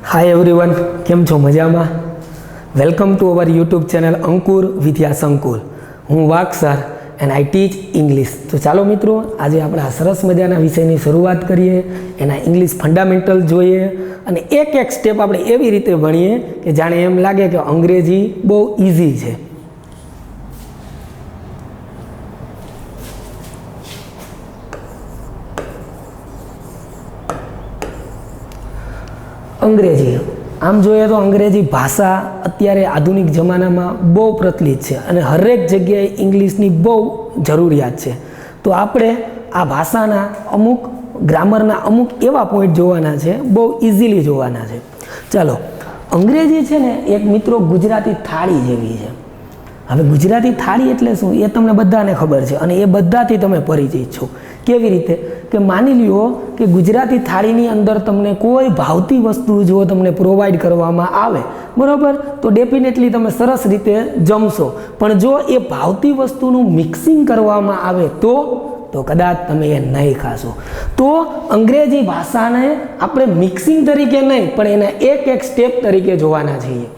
हाय everyone, केम छो मजामा? Welcome to our YouTube channel Ankur Vidya Sankul. हूँ वाक sir and I teach English. तो चलो मित्रों, आज आप सरस मजाना विषय की शुरुआत करिए, एना इंग्लिश फंडामेंटल जोईए अने एक एक स्टेप आप एवी रीते भणीए कि जाने एम लागे कि अंग्रेजी बहुत ईजी है। अंग्रेजी आम जोईए तो अंग्रेजी भाषा अत्यारे आधुनिक जमाना में बहु प्रचलित है और हरेक जगह इंग्लिशनी बहु जरूरियात है। तो आपणे आ भाषाना अमुक ग्रामरना अमुक एवा पॉइंट जोवाना छे, बहु इजीली जोवाना छे। चलो, अंग्रेजी है ने एक मित्रों गुजराती थाળી जेवी है। हवे गुजराती थाળી एटले शुं ए तमने बधाने खबर है और ए बधाथी तमे परिचित छो। केवी रीते कि मानी लो कि गुजराती थाळीनी अंदर तमने कोई भावती वस्तु जो तमने प्रोवाइड करवामां आवे, बराबर, तो डेफिनेटली तमे सरस रीते जमशो। पण जो ए भावती वस्तुनुं मिक्सिंग करवामां आवे तो कदाच तमे ए नहीं खाशो। तो अंग्रेजी भाषाने आपणे मिक्सिंग तरीके नहीं पण एना एक एक स्टेप तरीके जोवाना छीए।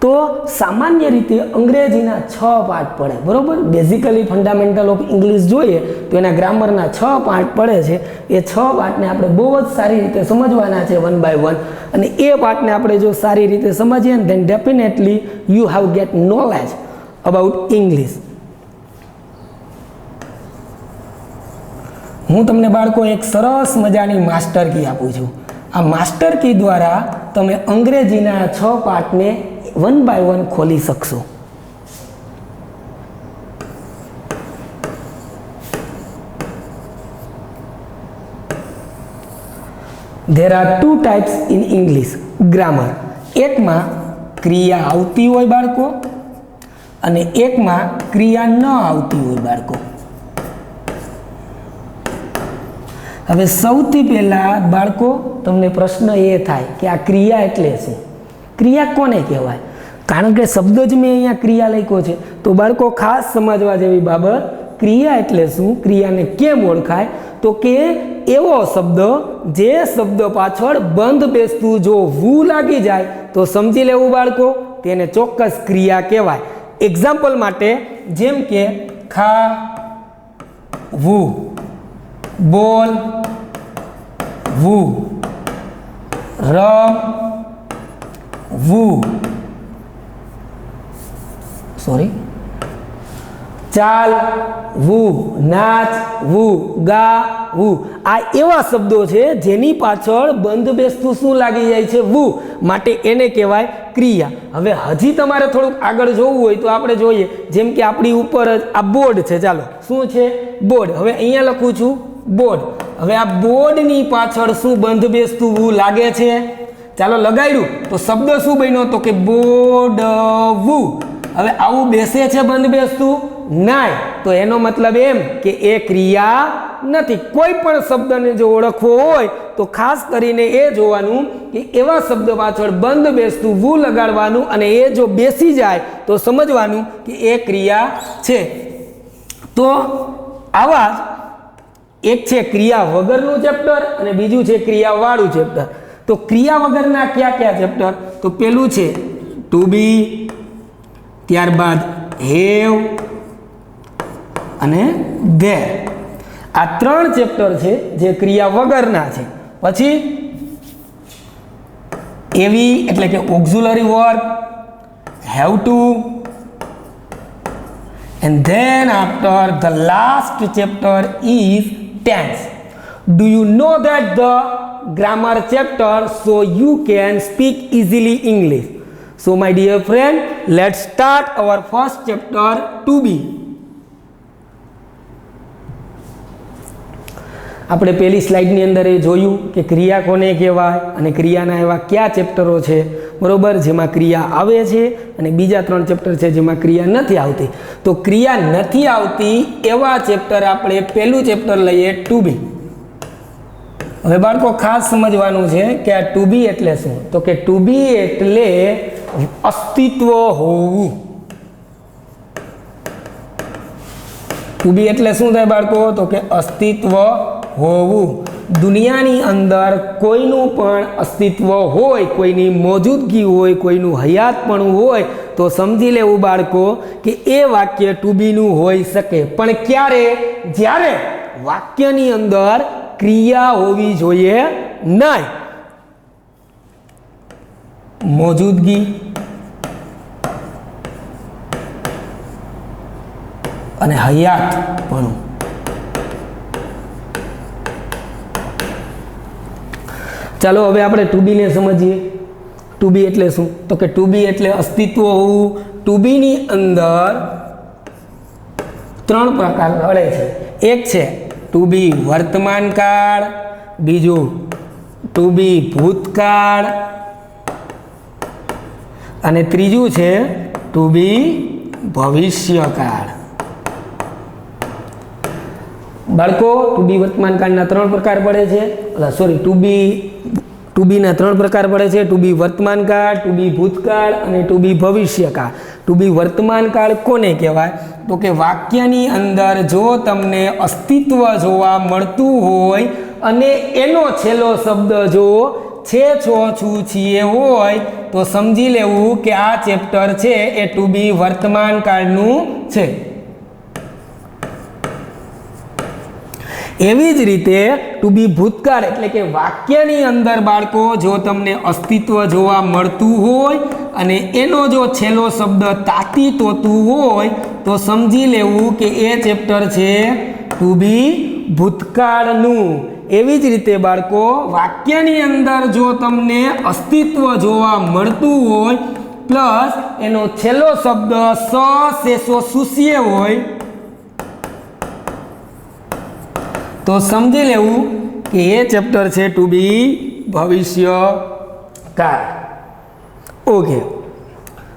तो सामान्य रीते अंग्रेजीना 6 पार्ट पड़े, बराबर। बेसिकली फंडामेंटल ऑफ इंग्लिश जोईए तो एना ग्रामरना 6 पार्ट पड़े छे। ए 6 पार्टने आपणे बहुत सारी रीते समझवाना छे वन बाय वन, अने ए पार्टने आपणे जो सारी रीते समझीए then definitely you have get knowledge about English. हूँ तमने बाळको एक सरस मजानी मास्टर की आपું છું। आ मास्टर की द्वारा तमे अंग्रेजीना 6 पार्टने वन बाय वन खोली सकशो। There are 2 types in English grammar. एक में क्रिया आवती होय बाळको अने एक में क्रिया न आवती होय बाळको। हवे सौथी पहला बाळको तमने प्रश्न ए थाय कि आ क्रिया एटले शुं? क्रिया कोने कहेवाय? कारण के शब्द ज मैं अहींया क्रिया लख्यो छे। तो बाळको खास समझवा जेवी बाबत, क्रिया एटले शुं, क्रियाने केम ओळखाय? तो के एवो शब्द जे शब्द पाछळ बंध बेसतुं जो वू लागी जाय तो समजी लेवुं बाळको, तेने चोक्कस क्रिया कहेवाय। एक्जाम्पल माटे जेम के खा वू, बोल वू, रम वू, सॉरी, चाल वू, नाच वू, गा वू। आ एवा शब्दों छे जेनी पाछळ बंध बेसतुं शुं लागी जाय छे? वू। माटे एने कहेवाय क्रिया। हवे हजी तमारे थोड़ुं आगळ जोवुं होय तो आपणे जोईए, जेम के आपणी उपर ज आ बोर्ड छे। चालो, शुं छे? बोर्ड। हवे अहींया लखुं छुं बोर्ड। हवे आ बोर्डनी पाछळ शुं बंध बेसतुं वू लागे छे? चालो लगाड्યું तो शब्द शुं बन्यो? तो के बोर्ड वू। हवे आवुं बेसे छे बंध बेसतुं? नहीं। तो एनो मतलब एम कि ए क्रिया नहीं। कोई पण शब्दने जो ओळखवो होय तो खास करीने ए जोवानुं कि एवा शब्द पाछळ बंध बेसतुं वू लगाडवानुं अने ए जो बेसी जाय तो समजवानुं कि ए क्रिया छे। तो आवा ज एक छे क्रिया वगरनुं चेप्टर अने बीजुं छे क्रिया वाळुं चेप्टर। तो क्रिया वगरना क्या क्या चेप्टर? तो पहेलुं छे टू बी, त्यारबाद हेव अने देर। आ 3 चेप्टर छे जे क्रिया वगरना छे। पछी एवी एटले के auxiliary verb, have to, and then after the last chapter is tense. Do you know that the grammar chapter so you can speak easily English? So my dear friend, let's start our first chapter, to be. આપણે પહેલી સ્લાઇડની અંદર એ જોયું કે ક્રિયા કોને કહેવાય અને ક્રિયાના એવા કયા ચેપ્ટરો છે, બરોબર, જેમાં ક્રિયા આવે છે અને બીજા 3 ચેપ્ટર છે જેમાં ક્રિયા નથી આવતી। તો ક્રિયા નથી આવતી એવા ચેપ્ટર આપણે પહેલું ચેપ્ટર લઈએ ટુ બી। હવે બાળકો ખાસ સમજવાનું છે કે આ ટુ બી એટલે શું? તો કે ટુ બી એટલે અસ્તિત્વ હોવું। ટુ બી એટલે શું થાય બાળકો? તો કે અસ્તિત્વ હોવું। દુનિયાની અંદર કોઈનું પણ અસ્તિત્વ હોય, કોઈની મોજૂદગી હોય, કોઈનું હયાતપણું હોય તો સમજી લેવું બાળકો કે એ વાક્ય ટુ બીનું હોઈ શકે. પણ ક્યારે? જ્યારે વાક્યની અંદર ક્રિયા હોવી જોઈએ નહીં. મોજૂદગી અને હયાતપણું. ચાલો હવે આપણે ટુ બીને સમજીએ. ટુ બી એટલે શું? તો કે ટુ બી એટલે અસ્તિત્વ હોવું. ટુ બીની અંદર 3 પ્રકાર મળે છે. એક છે ટુ બી વર્તમાન કાળ, બીજું ટુ બી ભૂતકાળ અને ત્રીજું છે ટુ બી ભવિષ્યકાળ. બાળકો ટુ બી વર્તમાન કાળના 3 પ્રકાર પડે છે. સોરી, ટુ બીના 3 પ્રકાર પડે છે. ટુ બી વર્તમાન કાળ, ટુ બી ભૂતકાળ અને ટુ બી ભવિષ્યકાળ. ટુ બી વર્તમાન કાળ કોને કહેવાય? તો કે વાક્યની અંદર જો તમને અસ્તિત્વ જોવા મળતું હોય અને એનો છેલ્લો શબ્દ જો છે, છો, છું, છીએ હોય તો સમજી લેવું કે આ ચેપ્ટર છે એ ટુ બી વર્તમાન કાળનું છે. એવી જ રીતે ટુ બી ભૂતકાળ એટલે કે વાક્યની અંદર બાળકો જો તમને અસ્તિત્વ જોવા મળતું હોય અને એનો જો છેલ્લો શબ્દ તાતી તોતું હોય તો સમજી લેવું કે એ ચેપ્ટર છે ટુ બી ભૂતકાળનું. એવી જ રીતે બાળકો વાક્યની અંદર જો તમને અસ્તિત્વ જોવા મળતું હોય પ્લસ એનો છેલ્લો શબ્દ સ, શેષો, સુષ્ય હોય તો સમજી લેવું કે એ ચેપ્ટર છે ટુ બી ભવિષ્યકાળ. ઓકે,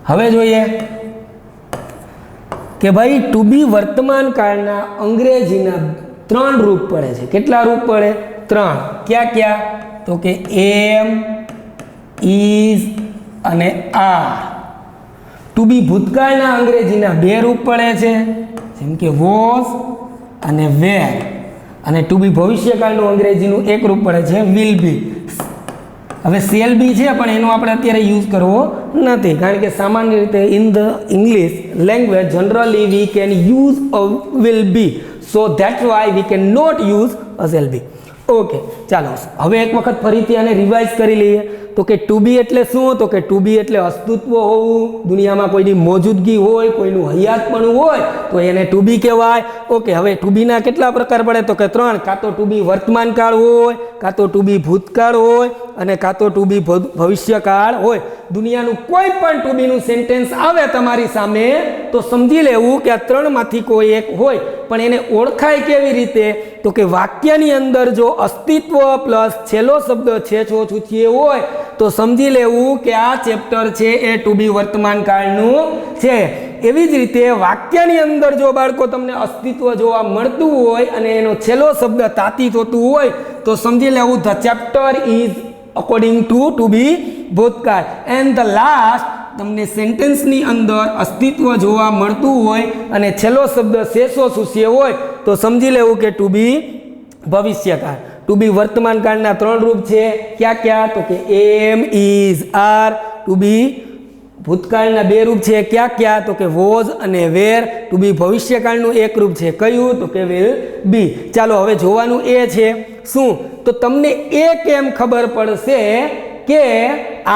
હવે જોઈએ કે ભાઈ ટુ બી વર્તમાન કાળના અંગ્રેજીના 3 રૂપ પડે છે. કેટલા રૂપ પડે? 3. ક્યાં ક્યાં? તો કે એમ, ઇઝ અને આર. ટુ બી ભૂતકાળના અંગ્રેજીના 2 રૂપ પડે છે, જેમ કે વોઝ અને વેર. અને ટુ બી ભવિષ્યકાળનું અંગ્રેજીનું 1 રૂપ પડે છે, વિલ બી. હવે શેલ બી છે પણ એનો આપણે અત્યારે યુઝ કરવો નથી, કારણ કે સામાન્ય રીતે in the English language generally we can use a will be, so that's why we can not use a shall be. Okay, ચાલો હવે એક વખત ફરીથી આને રિવાઇઝ કરી લઈએ. તો કે ટુ બી એટલે શું? તો કે ટુ બી એટલે અસ્તિત્વ હોવું, દુનિયામાં કોઈની મોજૂદગી હોય, કોઈનું હયાતપણું હોય તો એને ટુ બી કહેવાય. ઓકે, હવે ટુ બીના કેટલા પ્રકાર પડે? તો કે 3. કાં તો ટુ બી વર્તમાન કાળ હોય, કાં તો ટુ બી ભૂતકાળ હોય અને કાં તો ટુ બી ભવિષ્યકાળ હોય. દુનિયાનું કોઈ પણ ટુ બીનું સેન્ટેન્સ આવે તમારી સામે તો સમજી લેવું કે આ 3માંથી કોઈ એક હોય. પણ એને ઓળખાય કેવી રીતે? તો કે વાક્યની અંદર જો અસ્તિત્વ પ્લસ છેલ્લો શબ્દ છે, છો, છું, છીએ હોય તો સમજી લેવું કે આ ચેપ્ટર છે એ ટુ બી વર્તમાન કાળનું છે. એવી જ રીતે વાક્યની અંદર જો બાળકો તમને અસ્તિત્વ જોવા મળતું હોય અને એનો છેલ્લો શબ્દ તાતી થતું હોય તો સમજી લેવું the chapter is according to be ભૂતકાળ. એન્ડ ધ લાસ્ટ તમને સેન્ટેન્સની અંદર અસ્તિત્વ જોવા મળતું હોય અને છેલ્લો શબ્દ શેષો સુષ્ય હોય તો સમજી લેવું કે ટુ બી ભવિષ્યકાળ. ટુ બી વર્તમાન કાળના 3 રૂપ છે. ક્યાં ક્યાં? તો કે એમ, ઇઝ, આર. ટુ બી ભૂતકાળના 2 રૂપ છે. ક્યાં ક્યાં? તો કે વોઝ અને વેર. ટુ બી ભવિષ્યકાળનું 1 રૂપ છે. કયું? તો કે વિલ બી. ચાલો હવે જોવાનું એ છે શું? તો તમને એ કેમ ખબર પડશે કે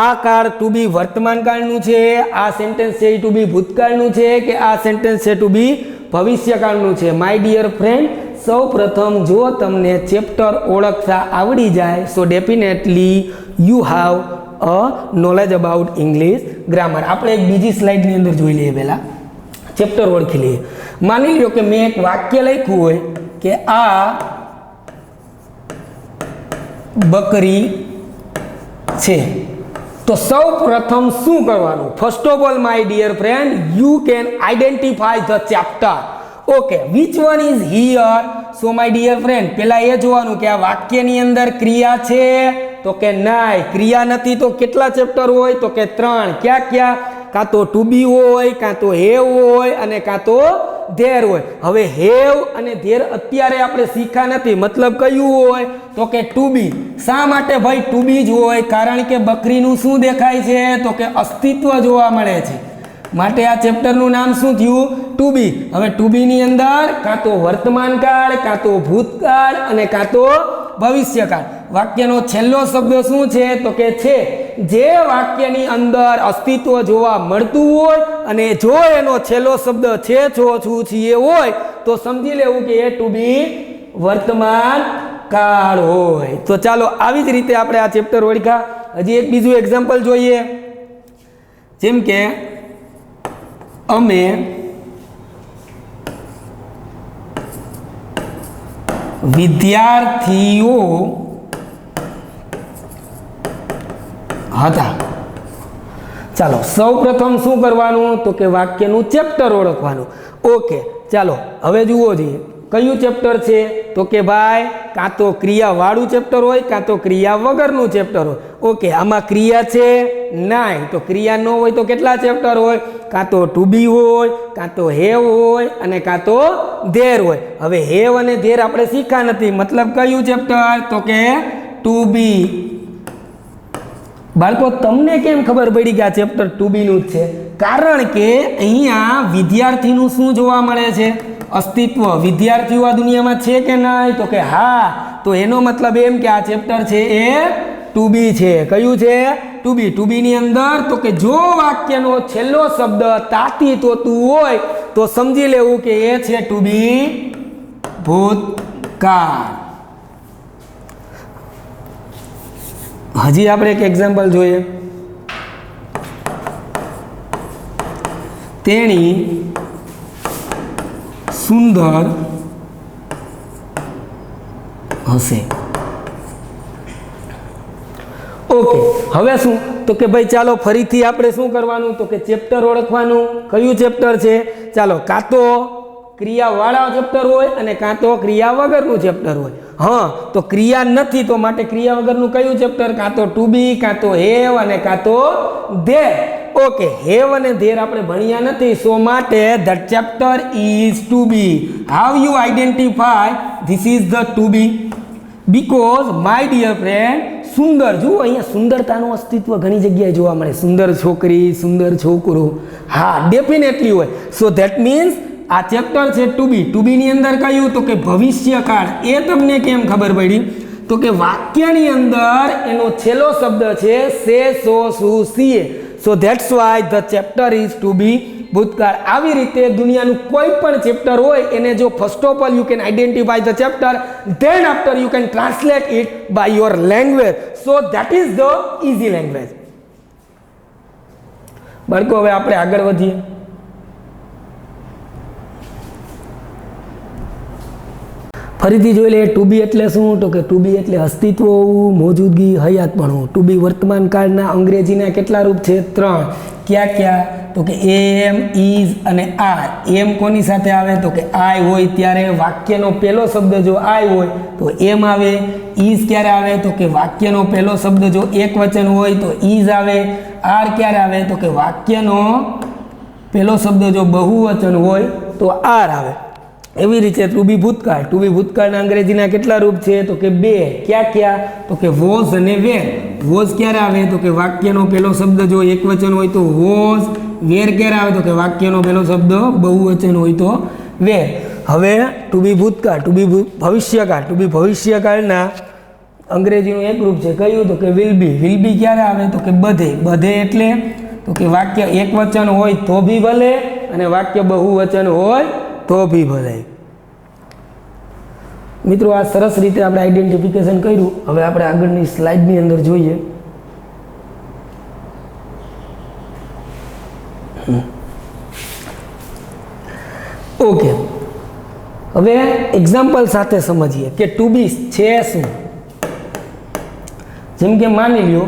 આ કાળ ટુ બી વર્તમાન કાળનું છે, આ સેન્ટેન્સ છે ટુ બી ભૂતકાળનું છે કે આ સેન્ટેન્સ છે ટુ બી ભવિષ્યકાળનું છે? માય ડિયર ફ્રેન્ડ, સૌ પ્રથમ જો તમને ચેપ્ટર ઓળખતા આવડી જાય સો definitely you how a knowledge about English grammar. આપણે એક બીજી સ્લાઇડની અંદર જોઈ લઈએ. પહેલાં ચેપ્ટર ઓળખી લઈએ. માની લો કે મેં એક વાક્ય લખ્યું હોય કે આ બકરી છે, તો સૌ પ્રથમ શું કરવાનું? First of all my dear friend, you can identify the chapter. Okay, which one is here? So my dear friend, પહેલા એ જોવાનું કે આ વાક્યની અંદર ક્રિયા છે તો કે નહીં. ક્રિયા નથી તો કેટલા ચેપ્ટર હોય? તો કે 3. ક્યાં ક્યાં? કાં તો ટુ બી હોય, કાં તો હેવ હોય અને કાં તો ધેર હોય. હવે હેવ અને ધેર અત્યારે આપણે શીખ્યા નથી, મતલબ કયું હોય તો કે ટુ બી. શા માટે ભાઈ ટુ બી જ હોય? કારણ કે બકરીનું શું દેખાય છે તો કે અસ્તિત્વ જોવા મળે છે, માટે આ ચેપ્ટરનું નામ શું થયું? ટુ બી. હવે ટુ બીની અંદર કાં તો વર્તમાન કાળ, કાં તો ભૂતકાળ અને કાં તો ભવિષ્યકાળ. વાક્યનો છેલ્લો શબ્દ શું છે તો કે છે. જે વાક્યની અંદર અસ્તિત્વ જોવા મળતું હોય અને જો એનો છેલ્લો શબ્દ છે, છો, છું, છીએ હોય તો સમજી લેવું કે એ ટુ બી વર્તમાન કાળ હોય. તો ચાલો આવી જ રીતે આપણે આ ચેપ્ટર ઓળખ્યા. હજી એક બીજું એક્ઝામ્પલ જોઈએ. જેમ કે અમે વિદ્યાર્થીઓ હતા. ચાલો સૌ પ્રથમ શું કરવાનું તો કે વાક્યનું ચેપ્ટર ઓળખવાનું. ઓકે, ચાલો હવે જુઓ જોઈએ કયું ચેપ્ટર છે તો કે ભાઈ કાં તો ક્રિયાવાળું ચેપ્ટર હોય કાં તો ક્રિયા વગરનું ચેપ્ટર હોય. ઓકે, આમાં ક્રિયા છે નહીં, તો ક્રિયા ન હોય તો કેટલા ચેપ્ટર હોય? કાં તો ટુ બી હોય, કાં તો હેવ હોય અને કાં તો ધેર હોય. હવે હેવ અને ધેર આપણે શીખ્યા નથી, મતલબ કયું ચેપ્ટર તો કે ટુ બી. બાળકો તમને કેમ ખબર પડી કે આ ચેપ્ટર ટુ બીનું જ છે? કારણ કે અહીંયા વિદ્યાર્થીનું શું જોવા મળે છે? અસ્તિત્વ. વિદ્યાર્થીઓ આ દુનિયામાં છે કે નહીં તો કે હા. તો એનો મતલબ એમ કે આ ચેપ્ટર છે એ ટુ બી છે. કયું છે? ટુ બી. ટુ બીની અંદર તો કે જો વાક્યનો છેલ્લો શબ્દ તાતી તોતું હોય તો સમજી લેવું કે એ છે ટુ બી ભૂતકાળ. હજી આપણે એક એક્ઝામ્પલ જોઈએ. તેણી સુંદર હશે. ઓકે, હવે શું તો કે ભાઈ ચાલો ફરીથી આપણે શું કરવાનું તો કે ચેપ્ટર ઓળખવાનું. કયું ચેપ્ટર છે? ચાલો કાં તો ક્રિયાવાળા ચેપ્ટર હોય અને કાં તો ક્રિયા વગરનું ચેપ્ટર હોય. હા, તો ક્રિયા નથી તો માટે ક્રિયા વગરનું કયું ચેપ્ટર? કાં તો ટુ બી, કાં તો હેવ અને કાં તો ધેર. ઓકે, હેવ અને ધેર આપણે ભણ્યા નથી, સો માટે the chapter is to be. How you identify this is the to be? Because my dear friend, સુંદર, જુઓ અહીંયા સુંદરતાનું અસ્તિત્વ ઘણી જગ્યાએ જોવા મળે. સુંદર છોકરી, સુંદર છોકરો, હા ડેફિનેટલી હોય. સો ધેટ મીન્સ આ ચેપ્ટર છે ટુ બી. ટુ બીની અંદર કયું તો કે ભવિષ્યકાળ. એ તમને કેમ ખબર પડી તો કે વાક્યની અંદર એનો છેલ્લો શબ્દ છે સે, સો, સુ, સીએ. So that's why the chapter is to be ભૂતકાળ. આવી રીતે દુનિયાનું કોઈ પણ ચેપ્ટર હોય એને જો first of all you can identify the chapter, then after you can translate it by your language. So that is the easy language. બાળકો હવે આપણે આગળ વધીએ. ફરીથી જોઈ લઈએ ટુ બી એટલે શું તો કે ટુ બી એટલે અસ્તિત્વ હોવું, મોજૂદગી, હયાતપણું. ટુ બી વર્તમાન કાળના અંગ્રેજીના કેટલા રૂપ છે? 3. ક્યાં ક્યાં તો કે એમ, ઇઝ અને આર. એમ કોની સાથે આવે તો કે આઈ હોય ત્યારે વાક્યનો પહેલો શબ્દ જો આઈ હોય તો એમ આવે. ઇઝ ક્યારે આવે તો કે વાક્યનો પહેલો શબ્દ જો એક વચન હોય તો ઇઝ આવે. આર ક્યારે આવે તો કે વાક્યનો પહેલો શબ્દ જો બહુવચન હોય તો આર આવે. એવી રીતે ટુ બી ભૂતકાળ. ટુ બી ભૂતકાળના અંગ્રેજીના કેટલા રૂપ છે તો કે 2. ક્યાં ક્યાં તો કે વોઝ અને વેર. વોઝ ક્યારે આવે તો કે વાક્યનો પહેલો શબ્દ જો એક વચન હોય તો વોઝ. વેર ક્યારે આવે તો કે વાક્યનો પહેલો શબ્દ બહુવચન હોય તો વેર. હવે ટુ બી ભૂતકાળ, ટુ બી ભવિષ્યકાળ. ટુ બી ભવિષ્યકાળના અંગ્રેજીનું એક રૂપ છે કયું તો કે વિલ બી. વિલ બી ક્યારે આવે તો કે બધે. બધે એટલે તો કે વાક્ય એક વચન હોય તો બી ભલે અને વાક્ય બહુવચન હોય તો બી ભલે. મિત્રો આ સરસ રીતે આપણે આઈડેન્ટિફિકેશન કર્યું. હવે આપણે આગળની સ્લાઇડની અંદર જોઈએ. ઓકે, હવે એક્ઝામ્પલ સાથે સમજીએ કે ટુ બી છે શું. જેમ કે માની લ્યો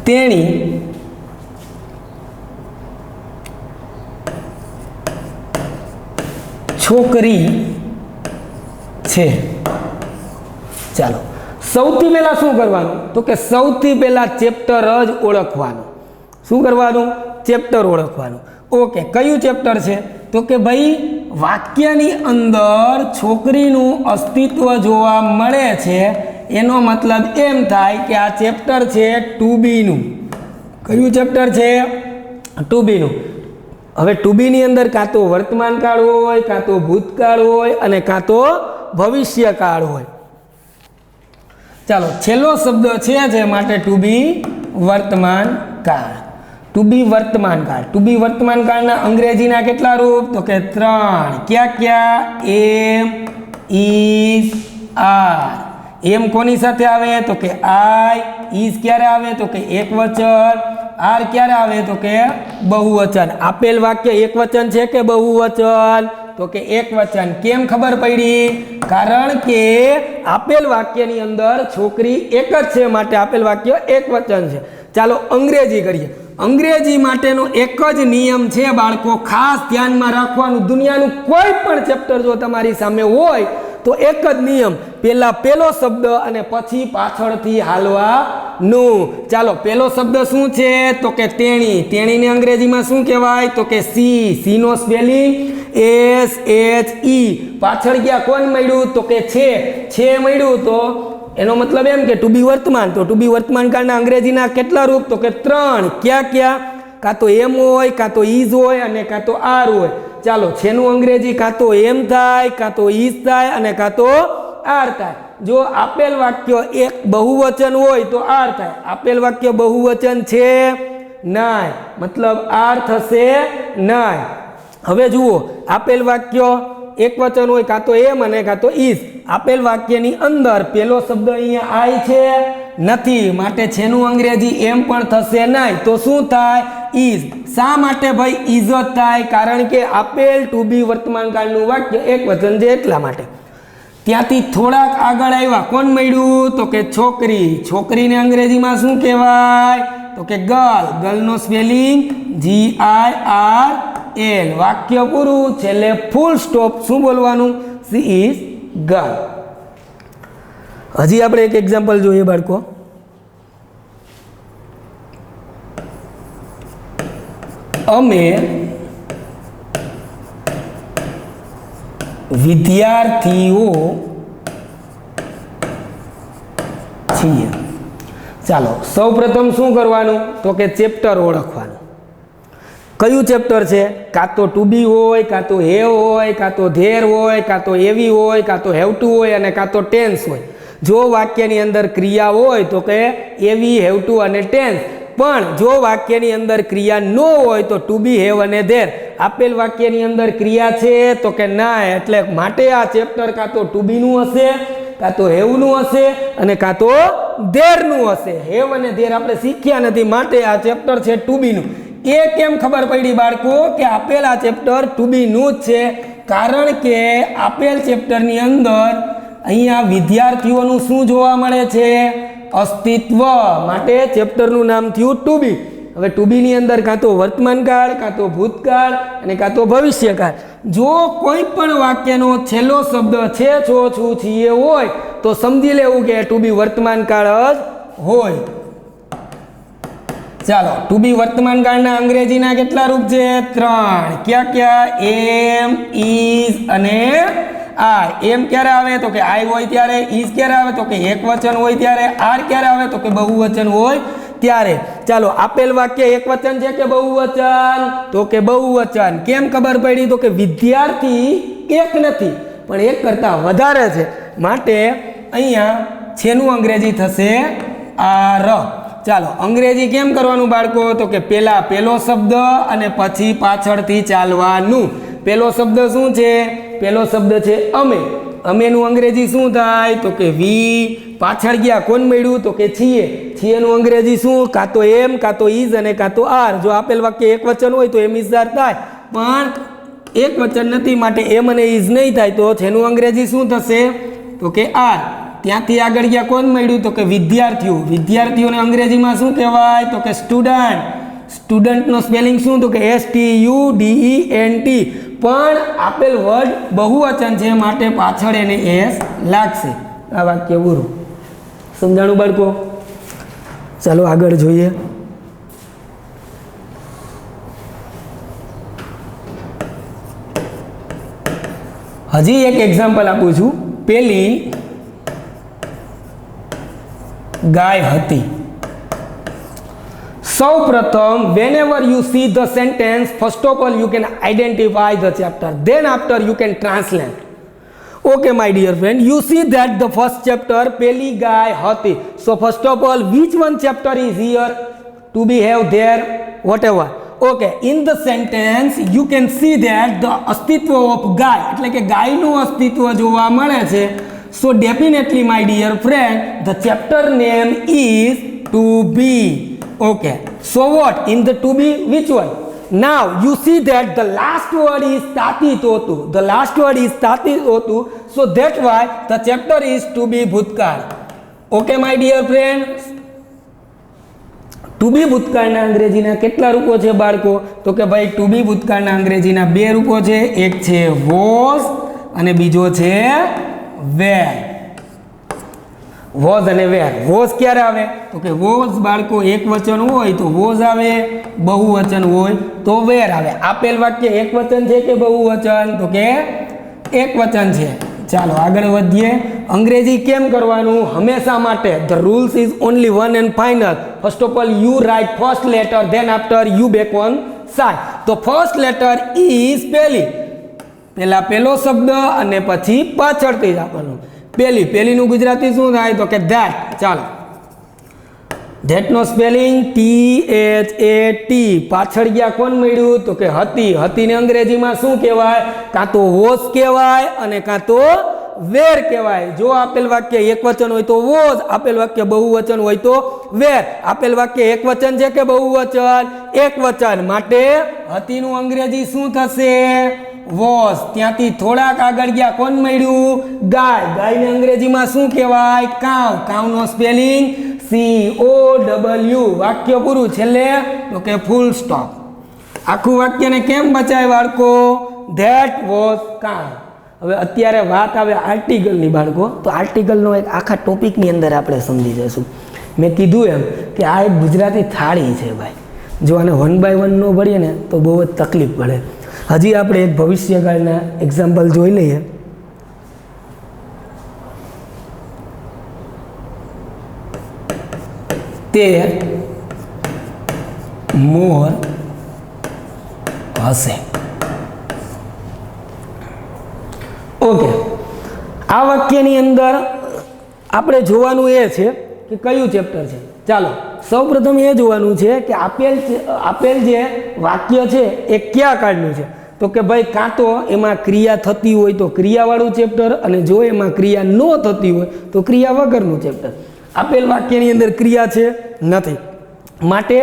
તેણી છોકરી છે. ચાલો સૌથી પહેલા શું કરવાનું તો કે સૌથી પહેલા ચેપ્ટર જ ઓળખવાનું. શું કરવાનું? ચેપ્ટર ઓળખવાનું. ઓકે, કયું ચેપ્ટર છે? તો કે ભાઈ વાક્યની અંદર છોકરીનું અસ્તિત્વ જોવા મળે છે, એનો મતલબ એમ થાય કે આ ચેપ્ટર છે 2B નું. કયું ચેપ્ટર છે? 2B નું. હવે 2B ની અંદર કાં તો વર્તમાન કાળ હોય, કાં તો ભૂતકાળ હોય અને કાં તો ભવિષ્યકાળ હોય. ચાલો, છેલ્લો શબ્દ છે માટે 2B વર્તમાન કાળ. 2B વર્તમાન કાળ. 2B વર્તમાન કાળના અંગ્રેજીના કેટલા રૂપ? તો કે 3. ક્યાં? એમ, ઇઝ, આર. એમ કોની સાથે આવે? તો કે આઈ. ઇઝ ક્યારે આવે? તો કે એકવચન. આર ક્યારે આવે? તો કે બહુવચન. આપેલ વાક્ય એકવચન છે કે બહુવચન? તો કે એકવચન. કેમ ખબર પડી? કારણ કે આપેલ વાક્યની અંદર છોકરી એક જ છે, માટે આપેલ વાક્ય એકવચન છે. ચાલો અંગ્રેજી કરીએ. અંગ્રેજી માટેનો એક જ નિયમ છે બાળકો, ખાસ ધ્યાનમાં રાખવાનું. દુનિયાનું કોઈ પણ ચેપ્ટર જો તમારી સામે હોય તો એક જ નિયમ, પહેલો શબ્દ અને પછી પાછળથી હાલવાનું. ચાલો, પહેલો શબ્દ શું છે? તો કે તેણી. તેણીને અંગ્રેજીમાં શું કહેવાય? તો કે સી નો સ્પેલિંગ SHE. પાછળ ગયા કોણ મળ્યું? તો કે છે મળ્યું. તો એનો મતલબ એમ કે 2B વર્તમાન. તો 2B વર્તમાન કાળના અંગ્રેજીના કેટલા રૂપ? તો કે 3. ક્યાં? કાં તો એમ હોય, કાં તો ઇઝ હોય અને કાં તો આર હોય. ચાલો, છેનું અંગ્રેજી કાં તો એમ થાય, કાં તો ઇઝ થાય અને કાં તો આર થાય. જો આપેલ વાક્ય એક બહુવચન હોય તો આર થાય. આપેલ વાક્ય બહુવચન છે નહીં, મતલબ આર થશે નહીં. હવે જુઓ, આપેલ વાક્ય એક વચન હોય કાં તો એમ અને કાં તો ઇઝ. આપેલ વાક્યની અંદર પહેલો શબ્દ અહીંયા આઈ છે નથી, માટે છેનું અંગ્રેજી એમ પણ થશે નહીં. તો શું થાય? ઇઝ. શા માટે ભાઈ ઇઝ જ થાય? કારણ કે આપેલ 2B વર્તમાન કાળનું વાક્ય એક વચન છે એટલા માટે. ત્યાંથી થોડાક આગળ આવ્યા, કોણ મળ્યું? તો કે છોકરી. છોકરીને અંગ્રેજીમાં શું કહેવાય? તો કે ગર્લ. ગર્લનો spelling GIRL. વાક્ય પૂરું, છેલ્લે ફૂલ સ્ટોપ. શું બોલવાનું? She is girl. હજી આપણે એક એક્ઝામ્પલ જોઈએ બાળકો. અમે વિદ્યાર્થીઓ છીએ. ચાલો, સૌપ્રથમ શું કરવાનું? તો કે ચેપ્ટર ઓળખવાનું. કયું ચેપ્ટર છે? કાં તો 2B હોય, કાં તો હેવ હોય, કાં તો ધેર હોય, કાં તો એવી હોય, કાં તો હેવ ટુ હોય અને કાં તો ટેન્સ હોય. જો વાક્યની અંદર ક્રિયા હોય તો કે એવી, હેવ ટુ અને ટેન્સ. પણ જો વાક્યની અંદર ક્રિયા ન હોય તો 2B, હેવ અને ધેર. આપેલ વાક્યની અંદર ક્રિયા છે તો કે ના, એટલે માટે આ ચેપ્ટર કાં તો 2B નું હશે, કાં તો હેવનું હશે અને કાં તો ધેરનું હશે. હેવ અને ધેર આપણે શીખ્યા નથી, માટે આ ચેપ્ટર છે 2B નું. એ કેમ ખબર પડી બાળકો કે આપેલ આ ચેપ્ટર 2B નું જ છે? કારણ કે આપેલ ચેપ્ટરની અંદર અહીંયા વિદ્યાર્થીઓનું શું જોવા મળે છે? અસ્તિત્વ. માટે ચેપ્ટરનું નામ થયું 2B. હવે 2B ની અંદર કાં તો વર્તમાન કાળ, કાં તો ભૂતકાળ અને કાં તો ભવિષ્યકાળ. જો કોઈ પણ વાક્યનો છેલ્લો શબ્દ છે, છો, છું, છીએ હોય તો સમજી લેવું કે 2B વર્તમાન કાળ જ હોય. ચાલો, 2B વર્તમાન કાળના અંગ્રેજીના કેટલા રૂપ છે? 3. ક્યાં? એમ, ઇઝ અને આર. એમ ક્યારે આવે? તો કે આઈ હોય ત્યારે. ઇઝ ક્યારે આવે? તો કે એક વચન હોય ત્યારે. આર ક્યારે આવે? તો કે બહુવચન હોય ત્યારે. ચાલો, આપેલ વાક્ય એક વચન છે કે બહુવચન? તો કે બહુવચન. કેમ ખબર પડી? તો કે વિદ્યાર્થી એક નથી પણ એક કરતાં વધારે છે, માટે અહીંયા છેનું અંગ્રેજી થશે આર. ચાલો, અંગ્રેજી કેમ કરવાનું બાળકો? તો કે પહેલો શબ્દ અને પછી પાછળથી ચાલવાનું. પહેલો શબ્દ શું છે? પહેલો શબ્દ છે અમે. અમેનું અંગ્રેજી શું થાય? તો કે વી. પાછળ ગયા કોણ મળ્યું? તો કે છીએ. છીએનું અંગ્રેજી શું? કાં તો એમ, કાં તો ઇઝ અને કાં તો આર. જો આપેલ વાક્ય એક વચન હોય તો એમ ઇઝ આર થાય, પણ એક વચન નથી, માટે એમ અને ઇઝ નહીં થાય. તો છેનું અંગ્રેજી શું થશે? તો કે આર. ત્યાંથી આગળ ગયા કોણ મળ્યું? તો કે વિદ્યાર્થીઓ. વિદ્યાર્થીઓને અંગ્રેજીમાં શું કહેવાય? તો કે સ્ટુડન્ટ. સ્ટુડન્ટનો સ્પેલિંગ શું? તો કે STUDENT. પણ આપેલ વર્ડ બહુવચન છે, માટે પાછળ એને એસ લાગશે. આ વાક્ય પૂરું. સમજાણું બાળકો? ચાલો આગળ જોઈએ. હજી એક એક્ઝામ્પલ આપું છું. પેલી ગાય હતી. સૌ પ્રથમ whenever you see the sentence, first of all you can identify the chapter, then after you can translate. Okay my dear friend, you see that the first chapter પેલી ગાય હતી. So first of all which one chapter is here? To be have there whatever. Okay, in the sentence you can see that the અસ્તિત્વ of ગાય એટલે કે ગાયનું અસ્તિત્વ જોવા મળે છે. So definitely my dear friend, the chapter name is to be. Okay, so what in the to be, which one? Now you see that the last word is tatitotu. The last word is tatitotu, so that's why the chapter is to be bhutkaળ. Okay my dear friends, to be ભૂતકાળના અંગ્રેજીના કેટલા રૂપો છે બાળકો? તો કે ભાઈ to be ભૂતકાળના અંગ્રેજીના બે રૂપો છે, એક છે was અને બીજો છે were. વોઝ અને વેર. વોઝ ક્યારે આવે? તો કે વોઝ બાળકો એક વચન હોય તો વોઝ આવે, બહુવચન હોય તો વેર આવે. આપેલ વાક્ય એક વચન છે કે બહુવચન? તો કે એક વચન છે. ચાલો આગળ વધીએ. અંગ્રેજી કેમ કરવાનું? હંમેશા માટે the rules is only one and final. First of all you write first letter, than after you back on side. તો ફર્સ્ટ લેટર ઇઝ પેલી, પહેલા પહેલો શબ્દ અને પછી પાછળથી જ આપવાનું. પેલીનું ગુજરાતી શું થાય? તો કે ધેટ. ચાલો, ધેટનો સ્પેલિંગ THAT. પાછળ ગયા કોણ મળ્યું? તો કે હતી. હતીને અંગ્રેજીમાં શું કહેવાય? કાં તો વોઝ કહેવાય અને કાં તો વેર કહેવાય. જો આપેલ વાક્ય એક વચન હોય તો વોઝ, આપેલ વાક્ય બહુવચન હોય તો વેર. આપેલ વાક્ય એક વચન છે કે બહુવચન? એક વચન, માટે હતીનું અંગ્રેજી શું થશે? વોઝ. ત્યાંથી થોડાક આગળ ગયા કોણ મળ્યું? ગાય. ગાયને અંગ્રેજીમાં શું કહેવાય? કાવ. કાવનો સ્પેલિંગ COW. વાક્ય પૂરું. છેલ્લે તો કે ફૂલ સ્ટોપ. આખું વાક્યને કેમ બચાય બાળકો? ધેટ વોઝ કાવ. હવે અત્યારે વાત આવે આર્ટિકલની બાળકો. તો આર્ટિકલનો એક આખા ટોપિકની અંદર આપણે સમજી જઈશું. મેં કીધું એમ કે આ એક ગુજરાતી થાળી છે ભાઈ. જો આને 1 by 1 ન ભરીએ ને તો બહુ જ તકલીફ પડે. હજી આપણે એક ભવિષ્યકાળના એક્ઝામ્પલ જોઈ લઈએ. તે મોર હશે. ઓકે, આ વાક્યની અંદર આપણે જોવાનું એ છે કે કયું ચેપ્ટર છે. ચાલો સૌપ્રથમ એ જોવાનું છે કે આપેલ જે વાક્ય છે એ કયા કાળનું છે. તો કે ભાઈ કાં તો એમાં ક્રિયા થતી હોય તો ક્રિયાવાળું ચેપ્ટર, અને જો એમાં ક્રિયા ન થતી હોય તો ક્રિયા વગરનું ચેપ્ટર. આપેલ વાક્યની અંદર ક્રિયા છે નથી, માટે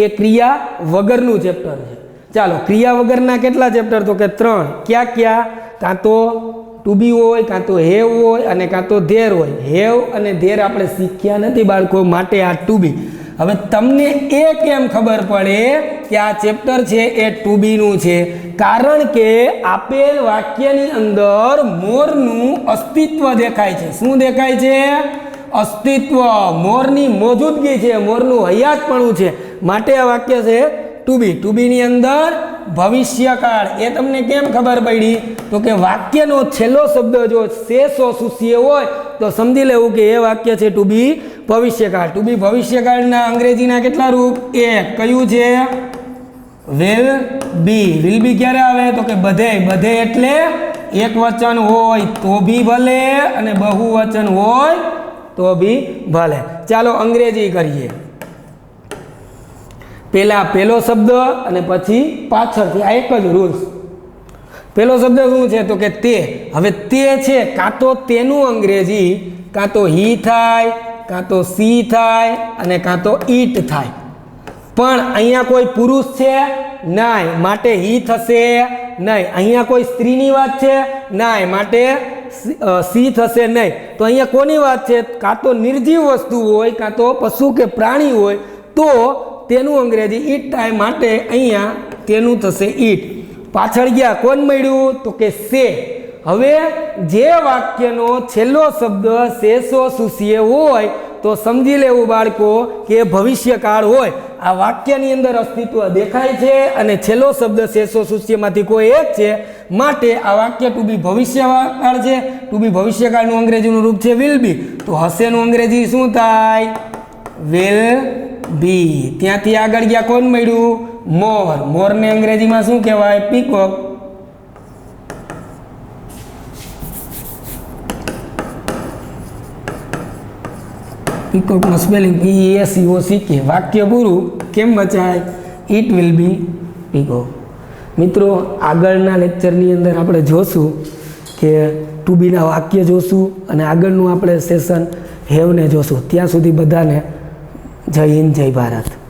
એ ક્રિયા વગરનું ચેપ્ટર છે. ચાલો, ક્રિયા વગરના કેટલા ચેપ્ટર? તો કે 3. ક્યાં? કાં તો ટુ બી હોય, કાં તો હેવ હોય અને કાં તો ધેર હોય. હેવ અને ધેર આપણે શીખ્યા નથી બાળકો, માટે આ ટુ બી. હવે તમને એ કેમ ખબર પડે કે આ ચેપ્ટર છે એ ટુ બીનું છે? કારણ કે આપેલ વાક્યની અંદર મોરનું અસ્તિત્વ દેખાય છે. શું દેખાય છે? અસ્તિત્વ. મોરની મોજૂદગી છે, મોરનું હયાતપણું છે, માટે આ વાક્ય છે ટુ બી. ટુ બીની અંદર ભવિષ્યકાળ. એ તમને કેમ ખબર પડી? તો કે વાક્યનો છેલ્લો શબ્દ જો શેષો સુશીએ હોય તો સમજી લેવું કે એ વાક્ય છે ટુ બી ભવિષ્યકાળ. ટુ બી ભવિષ્યકાળના અંગ્રેજીના કેટલા રૂપ? એક. કયું છે? Will be. વિલ બી ક્યારે આવે? તો કે બધે. બધે એટલે એક વચન હોય તો બી ભલે અને બહુવચન હોય તો બી ભલે. ચાલો અંગ્રેજી કરીએ. પહેલા પહેલો શબ્દ અને પછી પાછળથી. આ એક જ રૂલ્સ. પહેલો શબ્દ શું છે? તો કે તે. હવે તે છે, કાં તો તેનું અંગ્રેજી કાં તો હી થાય, કાં તો સી થાય અને કાં તો ઈટ થાય. પણ અહીંયા કોઈ પુરુષ છે નહીં, માટે હી થશે નહીં. અહીંયા કોઈ સ્ત્રીની વાત છે નહીં, માટે સી થશે નહીં. તો અહીંયા કોની વાત છે? કાં તો નિર્જીવ વસ્તુ હોય, કાં તો પશુ કે પ્રાણી હોય તો તેનું અંગ્રેજી ઈટ થાય, માટે અહીંયા તેનું થશે ઈટ. પાછળ ગયા કોણ મળ્યું? તો કે સે. હવે જે વાક્યનો છેલ્લો શબ્દ શેષો સુશીએ હોય તો સમજી લેવું બાળકો કે ભવિષ્યકાળ હોય. આ વાક્યની અંદર અસ્તિત્વ દેખાય છે અને છેલ્લો શબ્દ શેષો સુશીએમાંથી કોઈ એક છે, માટે આ વાક્ય ટુ બી ભવિષ્યકાળ છે. ટુ બી ભવિષ્યકાળનું અંગ્રેજીનું રૂપ છે વિલ બી. તો હશેનું અંગ્રેજી શું થાય? Will be. ત્યાંથી આગળ ગયા કોણ મળ્યું? મોર. મોરને અંગ્રેજીમાં શું કહેવાય? પીકોક. પીકોકનું સ્પેલિંગ PEACOCK. વાક્ય પૂરું. કેમ બચાય? It will be peacock. મિત્રો આગળના લેક્ચરની અંદર આપણે જોશું કે ટુ બીના વાક્ય જોશું અને આગળનું આપણે સેશન હેવને જોશું. ત્યાં સુધી બધાને જય હિન્દ, જય ભારત.